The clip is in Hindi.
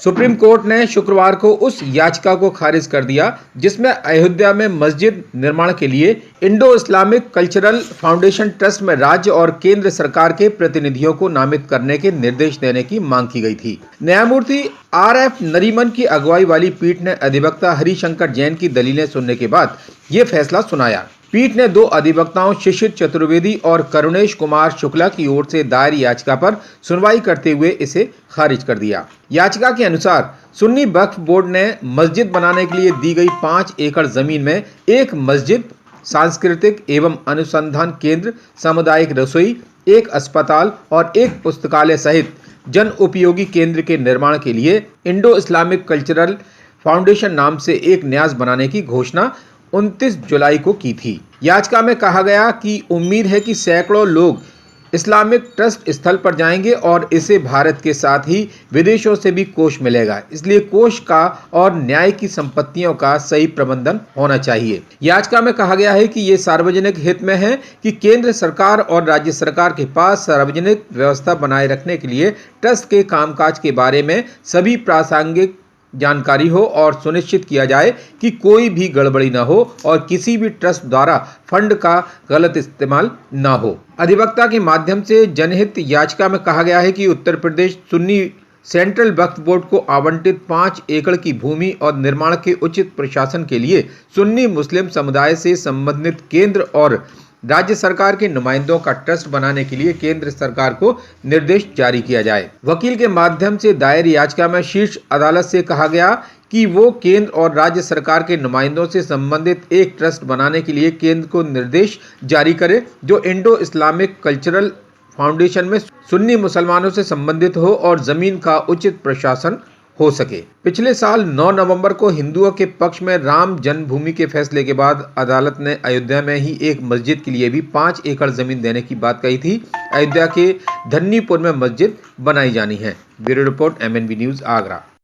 सुप्रीम कोर्ट ने शुक्रवार को उस याचिका को खारिज कर दिया जिसमें अयोध्या में मस्जिद निर्माण के लिए Indo Islamic cultural foundation trust में राज्य और केंद्र सरकार के प्रतिनिधियों को नामित करने के निर्देश देने की मांग की गई थी। न्यायमूर्ति RF नरीमन की अगुवाई वाली पीठ ने अधिवक्ता हरिशंकर जैन की दलीलें सुनने के बाद ये फैसला सुनाया। पीठ ने 2 अधिवक्ताओं शिशिर चतुर्वेदी और करुणेश कुमार शुक्ला की ओर से दायर याचिका पर सुनवाई करते हुए इसे खारिज कर दिया। याचिका के अनुसार सुन्नी वक्फ बोर्ड ने मस्जिद बनाने के लिए दी गई 5 एकड़ जमीन में एक मस्जिद, सांस्कृतिक एवं अनुसंधान केंद्र, सामुदायिक रसोई, एक अस्पताल और एक पुस्तकालय सहित जन उपयोगी केंद्र के निर्माण के लिए इंडो इस्लामिक कल्चरल फाउंडेशन नाम से एक न्यास बनाने की घोषणा 29 जुलाई को की थी। याचिका में कहा गया कि उम्मीद है कि सैकड़ों लोग इस्लामिक ट्रस्ट स्थल पर जाएंगे और इसे भारत के साथ ही विदेशों से भी कोष मिलेगा, इसलिए कोष का और न्याय की संपत्तियों का सही प्रबंधन होना चाहिए। याचिका में कहा गया है कि ये सार्वजनिक हित में है कि केंद्र सरकार और राज्य सरकार के पास सार्वजनिक व्यवस्था बनाए रखने के लिए ट्रस्ट के कामकाज के बारे में सभी प्रासंगिक जानकारी हो और सुनिश्चित किया जाए कि कोई भी गड़बड़ी न हो और किसी भी ट्रस्ट द्वारा फंड का गलत इस्तेमाल न हो। अधिवक्ता के माध्यम से जनहित याचिका में कहा गया है कि उत्तर प्रदेश सुन्नी सेंट्रल वक्फ बोर्ड को आवंटित 5 एकड़ की भूमि और निर्माण के उचित प्रशासन के लिए सुन्नी मुस्लिम समुदाय से संबंधित केंद्र और राज्य सरकार के नुमाइंदों का ट्रस्ट बनाने के लिए केंद्र सरकार को निर्देश जारी किया जाए। वकील के माध्यम से दायर याचिका में शीर्ष अदालत से कहा गया कि वो केंद्र और राज्य सरकार के नुमाइंदों से संबंधित एक ट्रस्ट बनाने के लिए केंद्र को निर्देश जारी करे जो इंडो इस्लामिक कल्चरल फाउंडेशन में सुन्नी मुसलमानों से संबंधित हो और जमीन का उचित प्रशासन हो सके। पिछले साल 9 नवंबर को हिंदुओं के पक्ष में राम जन्मभूमि के फैसले के बाद अदालत ने अयोध्या में ही एक मस्जिद के लिए भी 5 एकड़ जमीन देने की बात कही थी। अयोध्या के धन्नीपुर में मस्जिद बनाई जानी है। Bureau report MNV news Agra.